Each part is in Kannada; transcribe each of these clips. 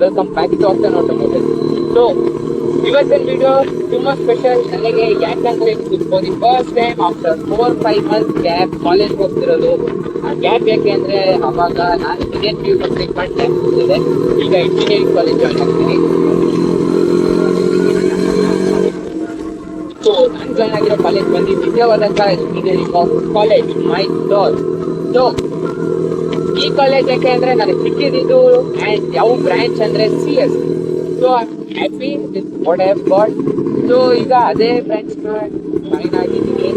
Welcome back to option automobile. So ಇವತ್ತಿನ ವಿಡಿಯೋ ತುಂಬಾ ಸ್ಪೆಷಲ್ ನನಗೆ, ಯಾಕಂದ್ರೆ for the first time after 4-5 months gap college ಹೋಗ್ತಿರೋದು. ಆ ಗ್ಯಾಪ್ ಯಾಕೆ ಅಂದ್ರೆ ಅವಾಗ ನಾನು PU ಕಂಪ್ಲೀಟ್ ಮಾಡಿ ಟೈಮ್ ಇದೆ, ಈಗ ಇಂಜಿನಿಯರಿಂಗ್ ಕಾಲೇಜ್ ಜಾಯ್ನ್ ಆಗ್ತೀನಿ. ಸೊ ನಾನು ಜಾಯ್ನ್ ಆಗಿರೋ ಕಾಲೇಜ್ ಬಂದು ವಿದ್ಯಾವರ್ಧಕ ಇಂಜಿನಿಯರಿಂಗ್ ಕಾಲೇಜ್ ಮೈಸೂರು. ಸೊ ಈ ಕಾಲೇಜ್ ಯಾಕೆ ಅಂದ್ರೆ ನನಗೆ ಸಿಕ್ಕಿದ್ದು ಆ್ಯಂಡ್ ಯಾವ ಬ್ರಾಂಚ್ ಅಂದ್ರೆ CS. So happy with what I have got. So ಈಗ ಅದೇ ಬ್ರಾಂಚ್ ಜಾಯ್ನ್ ಆಗಿದ್ದೀನಿ.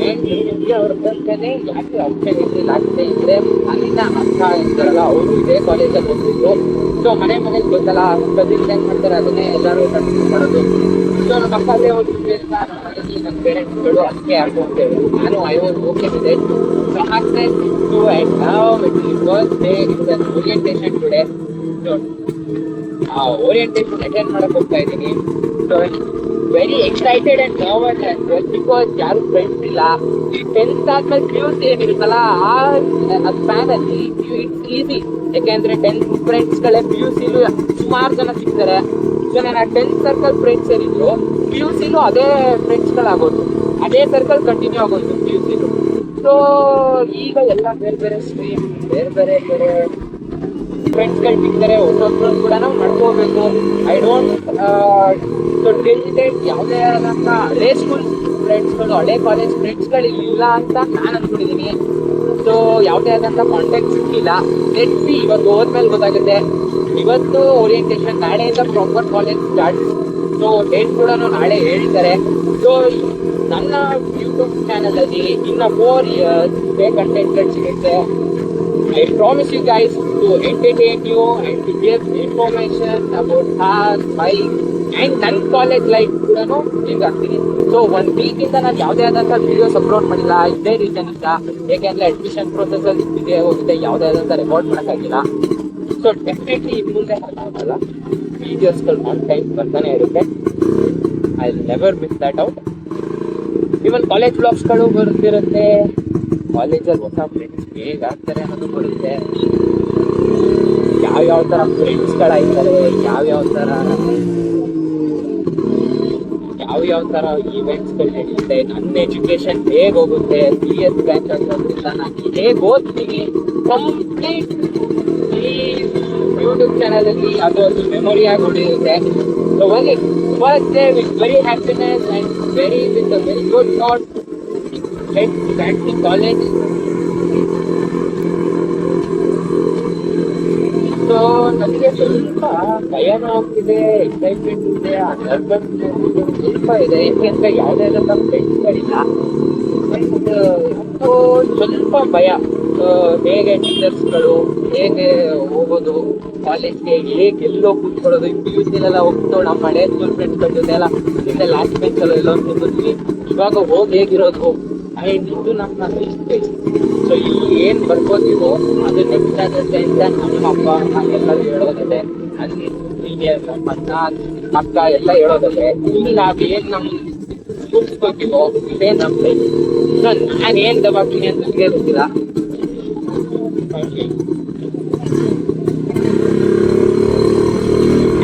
ಆ್ಯಂಡ್ ನಿಮಗೆ ಅವ್ರ ಬಂದೇ ಯಾಕೆ ಆಪ್ಷನ್ ಆಗ್ತಾ ಇದ್ರೆ ಅಲ್ಲಿನ ಅಕ್ಕ ಇರ್ತಾರಲ್ಲ ಅವರು ಇದೇ ಕಾಲೇಜಲ್ಲಿ ಹೋಗ್ತಿದ್ರು. ಸೊ ಮನೇಲಿ ಗೊತ್ತಲ್ಲ, ಕಸಿನ್ಸ್ ಹೆಂಗ್ ಮಾಡ್ತಾರೆ ಅದನ್ನೇ ಎಲ್ಲರೂ ಕಂಟಿನ್ಯೂ ಮಾಡೋದು. ಸೊ ನಮ್ಮ ಅಕ್ಕ ಅಲ್ಲೇ ಹೋಗ್ತಿದ್ದೆ, ನಮ್ಮ ಪೇರೆಂಟ್ಸ್ಗಳು ಅದಕ್ಕೆ ಹಾಕೊಂತೇವೆ. ನಾನು I was okay with it. So ಹಾಕ್ತಾ ಇತ್ತು ಆ್ಯಂಡ್ ನಾವ್ it is first day it's an orientation today. So ಆ ಓರಿಯೆಂಟೇಷನ್ ಅಟೆಂಡ್ ಮಾಡಕ್ ಹೋಗ್ತಾ ಇದ್ದೀನಿ. So very excited and nervous as well, because ಯಾರು ಫ್ರೆಂಡ್ಸ್ ಇಲ್ಲ. ಈ 10th ಆದ್ಮೇಲೆ PUC ಏನಿರುತ್ತಲ್ಲ ಆ ಸ್ಪ್ಯಾನ್ ಅಲ್ಲಿ ಇಟ್ಸ್ ಈಸಿ. ಯಾಕೆಂದ್ರೆ 10th ಫ್ರೆಂಡ್ಸ್ಗಳೇ PUCಲೂ ಸುಮಾರು ಜನ ಸಿಗ್ತಾರೆ. ಸೊ ನನ್ನ 10th ಸರ್ಕಲ್ ಫ್ರೆಂಡ್ಸ್ ಏನಿದ್ರು PUCಲೂ ಅದೇ ಫ್ರೆಂಡ್ಸ್ಗಳಾಗೋದು, ಅದೇ ಸರ್ಕಲ್ ಕಂಟಿನ್ಯೂ ಆಗೋದು PUCಲೂ. ಸೊ ಈಗ ಎಲ್ಲ ಬೇರೆ ಬೇರೆ ಸ್ಟ್ರೀಮ್, ಬೇರೆ ಬೇರೆ ಫ್ರೆಂಡ್ಸ್ಗಳು ಸಿಗ್ತಾರೆ. ಹೊಸೊಬ್ಬರು ಕೂಡ ನಾವು ಮಾಡ್ಕೋಬೇಕು. ಐ ಡೋಂಟ್ ಯಾವುದೇ ಆದಂಥ ಹಳೆ ಸ್ಕೂಲ್ ಫ್ರೆಂಡ್ಸ್ಗಳು, ಹಳೆ ಕಾಲೇಜ್ ಫ್ರೆಂಡ್ಸ್ಗಳು ಇಲ್ಲ ಅಂತ ನಾನು ಅಂದ್ಕೊಂಡಿದ್ದೀನಿ. ಸೊ ಯಾವುದೇ ಆದಂಥ ಕಾಂಟ್ಯಾಕ್ಟ್ ಸಿಕ್ಕಿಲ್ಲ. ಲೆಟ್ ಸಿ, ಇವತ್ತು ಹೋದ್ಮೇಲೆ ಗೊತ್ತಾಗುತ್ತೆ. ಇವತ್ತು ಓರಿಯೆಂಟೇಷನ್, ನಾಳೆಯಿಂದ proper college start. So date ಕೂಡ ನಾಳೆ ಹೇಳ್ತಾರೆ. ಸೊ ನನ್ನ ಯೂಟ್ಯೂಬ್ ಚಾನಲಲ್ಲಿ ಇನ್ನು 4 years ಕಂಟೆಂಟ್ಗಳು ಸಿಗುತ್ತೆ. I promise you guys to entertain you and to give information about cars, bikes and ನನ್ನ ಕಾಲೇಜ್ ಲೈಫ್ ಕೂಡ ಈಗ ಆಗ್ತೀನಿ. ಸೊ 1 ವೀಕಿಂದ ನಾನು ಯಾವುದೇ ಆದಂಥ ವಿಡಿಯೋಸ್ ಅಪ್ಲೋಡ್ ಮಾಡಿಲ್ಲ. ಇದೇ ರೀಸನ್ ಇಂದ, ಏಕೆಂದರೆ ಅಡ್ಮಿಷನ್ ಪ್ರೊಸೆಸಲ್ಲಿ ಇದೆ ಹೋಗಿದೆ, ಯಾವುದೇ ಆದಂಥ ರೆಕಾರ್ಡ್ ಮಾಡೋಕ್ಕಾಗಿಲ್ಲ. ಸೊ ಡೆಫಿನೆಟ್ಲಿ ಇನ್ನು ಮುಂದೆ ಆಗಲ್ಲ, ವೀಡಿಯೋಸ್ಗಳು ಆನ್ ಟೈಮ್ ಬರ್ತಾನೆ ಇರುತ್ತೆ. I will never miss that out. Even college ಬ್ಲಾಗ್ಸ್ಗಳು ಬರ್ತಿರುತ್ತೆ. ಕಾಲೇಜಲ್ಲಿ ಹೊಸ ಫ್ರೆಂಡ್ಸ್ ಹೇಗೆ ಆಗ್ತಾರೆ ಅನ್ನೋದು ಬರುತ್ತೆ. ಯಾವ್ಯಾವ ಥರ ಫ್ರೆಂಡ್ಸ್ಗಳಾಗ್ತಾರೆ, ಯಾವ್ಯಾವ ಥರ ಈವೆಂಟ್ಸ್ಗಳು ನಡೆಯುತ್ತೆ, ನನ್ನ ಎಜುಕೇಷನ್ ಹೇಗೆ ಹೋಗುತ್ತೆ, CS ಬ್ರಾಂಚ್ ಆಗೋದ್ರಿಂದ ನಾನು ಹೇಗೆ ಓದ್ತೀನಿ, ಕಂಪ್ಲೀಟ್ ಈ ಯೂಟ್ಯೂಬ್ ಚಾನಲಲ್ಲಿ ಅದು ಮೆಮೊರಿ ಆಗಿ ಉಳಿಯುತ್ತೆ. So only first day with very happiness and with a very good thought head back to college. So ನನಗೆ ಸ್ವಲ್ಪ ಭಯನೂ ಆಗ್ತಿದೆ, ಎಕ್ಸೈಟ್ಮೆಂಟ್ ಇದೆ, ನರ್ವಸ್ ಸ್ವಲ್ಪ ಇದೆ. ಯಾಕೆಂದರೆ ಯಾವುದೇ ಆದಂಥ ಫ್ರೆಂಡ್ಸ್ಗಳಿಲ್ಲ. ಸೊ ಸ್ವಲ್ಪ ಭಯ. ಹೇಗೆ ಟೀಚರ್ಸ್ಗಳು, ಹೇಗೆ ಹೋಗೋದು ಕಾಲೇಜ್ಗೆ, ಹೇಗೆ ಎಲ್ಲೋ ಕೂತ್ಕೊಳ್ಳೋದು. PUCಲೆಲ್ಲ ಹೋಗ್ತು ನಮ್ಮ ಹಳೆ ಸ್ಕೂಲ್ ಫ್ರೆಂಡ್ಸ್ಗಳ ಜೊತೆ ಎಲ್ಲ ಹಿಂದೆ ಲಾಸ್ಟ್ ಬೆಂಚಲ್ಲೋ ಎಲ್ಲೋ ಕೂತ್ಕೊಂಡ್ವಿ. ಇವಾಗ ಹೋಗಿ ಹೇಗಿರೋದು ಆ್ಯಂಡ್ ಇದು ನಮ್ಮ ಮಿಸ್ಟೇಕ್. ಸೊ ಇಲ್ಲಿ ಏನು ಬರ್ಕೋತೀವೋ ಅದು ನೆಕ್ಸ್ಟ್ ಆಗುತ್ತೆ ಅಂತ ನಮ್ಮ ಅಪ್ಪ ಎಲ್ಲರೂ ಹೇಳೋದಿದೆ. ಅಲ್ಲಿ ಸೀನಿಯರ್ ನಮ್ಮ ಅಕ್ಕ ಎಲ್ಲ ಹೇಳೋದಿದೆ. ಇಲ್ಲಿ ನಾವೇನು ನಮ್ಮ ಕೂರಿಸ್ಕೋತೀವೋ ಇದೇ ನಮ್ಮ ಲೈಫ್. ಸೊ ನಾನೇನು ದಬಾಕ್ತೀನಿ ಅಂತ ನನಗೆ ಗೊತ್ತಿಲ್ಲ.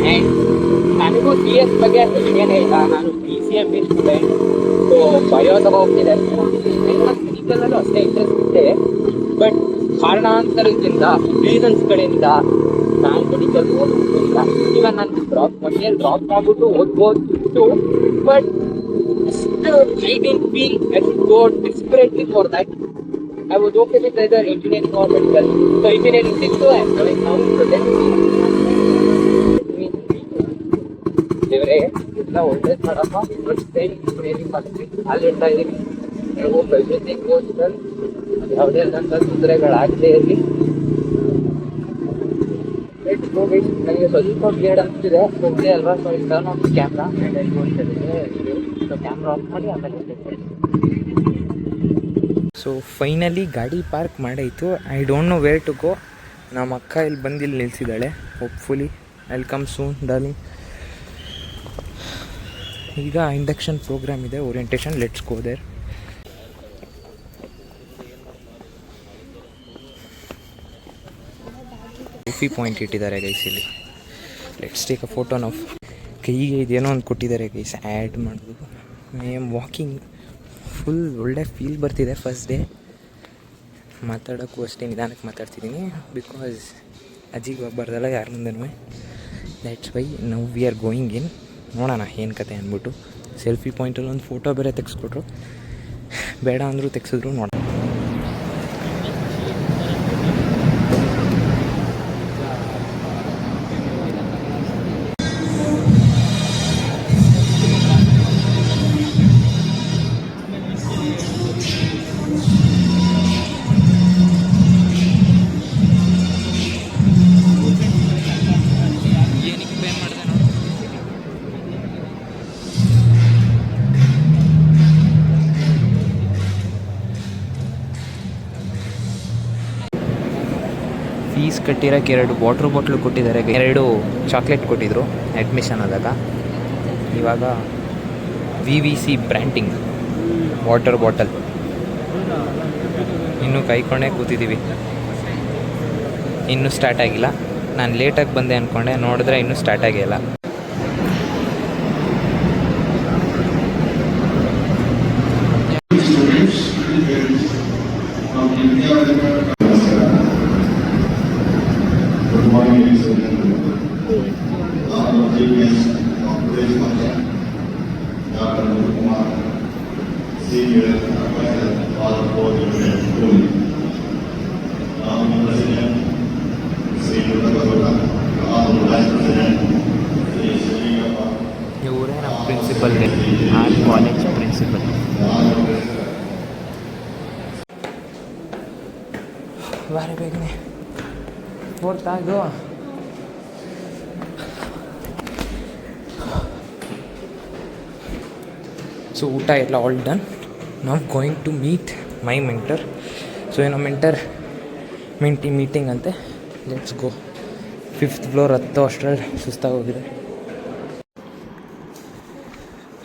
ಆ್ಯಂಡ್ ನನಗೂ CS ಬಗ್ಗೆ ಏನೇ ಇಲ್ಲ. ನಾನು PCM ಸ್ಟೂಡೆಂಟ್. ಸೊ ಬಯೋ ತಗೋಗ್ತಿದೆ, ಮೆಡಿಕಲಲ್ಲೂ ಅಷ್ಟೇ ಇಂಟ್ರೆಸ್ಟ್ ಇದೆ. ಬಟ್ ಕಾರಣಾಂತರದಿಂದ, ರೀಸನ್ಸ್ಗಳಿಂದ ನಾನು ಮೆಡಿಕಲ್ ಓದೋದಿಲ್ಲ. ಇವನ್ ನಾನು ಡ್ರಾಪ್ ಮಾಡ್ಬಿಟ್ಟು ಓದ್ಬೋದಿತ್ತು. But I didn't feel I should go desperately for that. I was okay with either engineering or medical. So engineering ಸಿಕ್ತು. I am going now to the ದೇವರೇ ಎಲ್ಲ ಒಳ್ಳೇದು ಮಾಡಪ್ಪ. ಫಸ್ಟ್ ಟೈಮ್ ಇಂಜಿನಿಯರಿಂಗ್ ಮಾಡ್ತೀನಿ, ಅಲ್ಲಿ ಇಡ್ತಾ ಇದ್ದೀನಿ. ನೀವು ಎವ್ರಿಥಿಂಗ್ ಗೋಸ್ ವೆಲ್. ಯಾವುದೇ ಆದಂಥ ತೊಂದರೆಗಳಾಗದೇ ಇರಲಿ. ನನಗೆ ಸ್ವಲ್ಪ ಬ್ಲೇಡ್ ಅನಿಸ್ತಿದೆ, ಹೋಗದೆ ಅಲ್ವಾ. ಸೊ ಈ turn off camera so camera off ಮಾಡಿ ಆಮೇಲೆ. ಸೊ ಫೈನಲಿ ಗಾಡಿ ಪಾರ್ಕ್ ಮಾಡಾಯಿತು. I don't know where to go. ನಮ್ಮ ಅಕ್ಕ ಇಲ್ಲಿ ಬಂದು ಇಲ್ಲಿ ನಿಲ್ಲಿಸಿದ್ದಾಳೆ. Hopefully welcome soon darling. ಈಗ ಇಂಡಕ್ಷನ್ ಪ್ರೋಗ್ರಾಮ್ ಇದೆ, orientation. Let's go there. Selfie point ಇಟ್ಟಿದ್ದಾರೆ ಗೈಸ್ ಇಲ್ಲಿ. ಲೆಟ್ಸ್ ಟೇಕ್ ಅ ಫೋಟೋ ನಾವು. ಕೈಗೆ ಇದೇನೋ ಒಂದು ಕೊಟ್ಟಿದ್ದಾರೆ ಗೈಸ್, ಆ್ಯಡ್ ಮಾಡಬೇಕು. ಐ ಆಮ್ ವಾಕಿಂಗ್, ಫುಲ್ ಒಳ್ಳೆ ಫೀಲ್ ಬರ್ತಿದೆ. ಫಸ್ಟ್ ಡೇ ಮಾತಾಡೋಕ್ಕೂ ಅಷ್ಟೇ ನಿಧಾನಕ್ಕೆ ಮಾತಾಡ್ತಿದ್ದೀನಿ, ಬಿಕಾಸ್ ಅಜ್ಜಿಗೆ ಹೋಗ್ಬಾರ್ದಲ್ಲ ಯಾರ ಮುಂದೆನೂ. That's why now we are going in. ನೋಡೋಣ ಏನು ಕತೆ ಅಂದ್ಬಿಟ್ಟು. ಸೆಲ್ಫಿ ಪಾಯಿಂಟಲ್ಲಿ ಒಂದು ಫೋಟೋ ಬೇರೆ ತೆಗೆಸ್ಕೊಟ್ರು, ಬೇಡ ಅಂದರೂ ತೆಗೆಸಿದ್ರು. ನೋಡೋಣ. ಫೀಸ್ ಕಟ್ಟಿರೋಕ್ಕೆ 2 ವಾಟ್ರ್ ಬಾಟ್ಲು ಕೊಟ್ಟಿದ್ದಾರೆ, 2 ಚಾಕ್ಲೇಟ್ ಕೊಟ್ಟಿದ್ದರು ಅಡ್ಮಿಷನ್ ಆದಾಗ. ಇವಾಗ VVC ಬ್ರ್ಯಾಂಡಿಂಗ್ ವಾಟರ್ ಬಾಟಲ್ ಇನ್ನೂ ಕಾಯ್ಕೊಂಡೇ ಕೂತಿದ್ದೀವಿ. ಇನ್ನೂ ಸ್ಟಾರ್ಟ್ ಆಗಿಲ್ಲ. ನಾನು ಲೇಟಾಗಿ ಬಂದೆ ಅಂದ್ಕೊಂಡೆ, ನೋಡಿದ್ರೆ ಇನ್ನೂ ಸ್ಟಾರ್ಟ್ ಆಗಿಲ್ಲ. ಇವರೇ ನಮ್ಮ ಪ್ರಿನ್ಸಿಪಲ್, ಆ ಕಾಲೇಜ್ ಪ್ರಿನ್ಸಿಪಲ್. ಬಾರಿ ಬೇಗನೆ 4th ಆಗು. ಸೊ ಊಟ ಎಲ್ಲ ಆಲ್ ಡನ್. ನಾವು going to meet my mentor. So ಏನೋ ಮೆಂಟರ್ ಮೀಟಿಂಗ್ ಅಂತೆ. Let's go. 5th ಫ್ಲೋರ್ ಹತ್ತೋ ಅಷ್ಟರಲ್ಲಿ ಸುಸ್ತಾಗೋಗಿದೆ.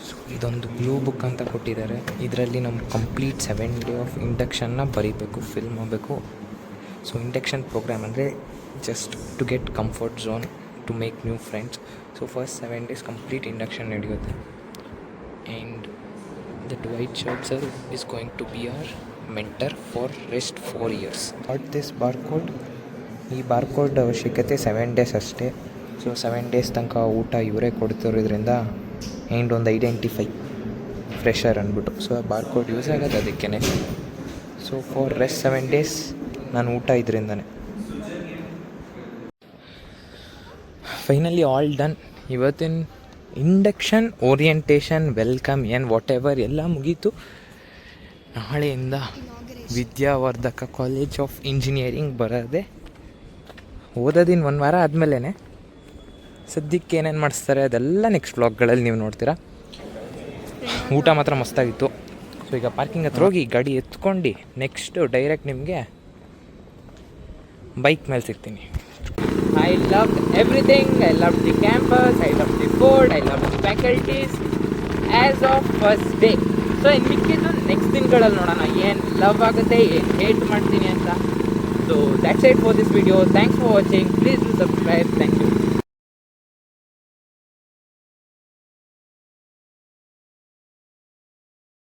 ಸೊ ಇದೊಂದು ಬ್ಲೂ ಬುಕ್ ಅಂತ ಕೊಟ್ಟಿದ್ದಾರೆ. ಇದರಲ್ಲಿ ನಮ್ಮ ಕಂಪ್ಲೀಟ್ 7 ಡೇ ಆಫ್ ಇಂಡಕ್ಷನ್ನ ಬರೀಬೇಕು, ಫಿಲ್ ಮಾಡಬೇಕು. ಸೊ ಇಂಡಕ್ಷನ್ ಪ್ರೋಗ್ರಾಮ್ ಅಂದರೆ just to get comfort zone, to make new friends. So first 7 days complete induction ನಡೆಯುತ್ತೆ. And that white shirt sir is going to be our mentor for rest 4 years. Got this barcode. ಈ ಬಾರ್ಕೋಡ್ ಅವಶ್ಯಕತೆ 7 ಡೇಸ್ ಅಷ್ಟೇ. ಸೊ 7 ಡೇಸ್ ತನಕ ಊಟ ಇವರೇ ಕೊಡ್ತಿರೋದ್ರಿಂದ ಆ್ಯಂಡ್ ಒಂದು ಐಡೆಂಟಿಫೈ ಫ್ರೆಶರ್ ಅಂದ್ಬಿಟ್ಟು. ಸೊ ಆ ಬಾರ್ಕೋಡ್ ಯೂಸ್ ಆಗೋದು ಅದಕ್ಕೇ. ಸೊ ಫಾರ್ ರೆಸ್ಟ್ 7 ಡೇಸ್ ನಾನು ಊಟ ಇದರಿಂದನೇ. Finally all done. ಇವತ್ತಿನ ಇಂಡಕ್ಷನ್, ಓರಿಯೆಂಟೇಷನ್, ವೆಲ್ಕಮ್ ಏನು ವಾಟ್ ಎವರ್ ಎಲ್ಲ ಮುಗೀತು. ನಾಳೆಯಿಂದ ವಿದ್ಯಾವರ್ಧಕ ಕಾಲೇಜ್ ಆಫ್ ಇಂಜಿನಿಯರಿಂಗ್ ಬರೋದೆ. ಓದೋದಿನ 1 ವಾರ ಆದಮೇಲೆ ಸದ್ಯಕ್ಕೆ ಏನೇನು ಮಾಡಿಸ್ತಾರೆ ಅದೆಲ್ಲ ನೆಕ್ಸ್ಟ್ ವ್ಲಾಗ್ಗಳಲ್ಲಿ ನೀವು ನೋಡ್ತೀರಾ. ಊಟ ಮಾತ್ರ ಮಸ್ತಾಗಿತ್ತು. ಸೊ ಈಗ ಪಾರ್ಕಿಂಗ್ ಹತ್ರ ಹೋಗಿ ಗಾಡಿ ಎತ್ಕೊಂಡು ನೆಕ್ಸ್ಟು ಡೈರೆಕ್ಟ್ ನಿಮಗೆ ಬೈಕ್ ಮೇಲೆ ಸಿಗ್ತೀನಿ. I loved everything. I loved the campus, I loved the food, I loved the faculties as of first day. So ಇನ್ನು ಮಿಕ್ಕಿದ್ದು ನೆಕ್ಸ್ಟ್ ದಿನಗಳಲ್ಲಿ ನೋಡೋಣ ಏನು ಲವ್ ಆಗುತ್ತೆ, ಏನು ಹೇಟ್ ಮಾಡ್ತೀನಿ ಅಂತ. So that's it for this video. Thanks for watching. Please do subscribe. Thank you.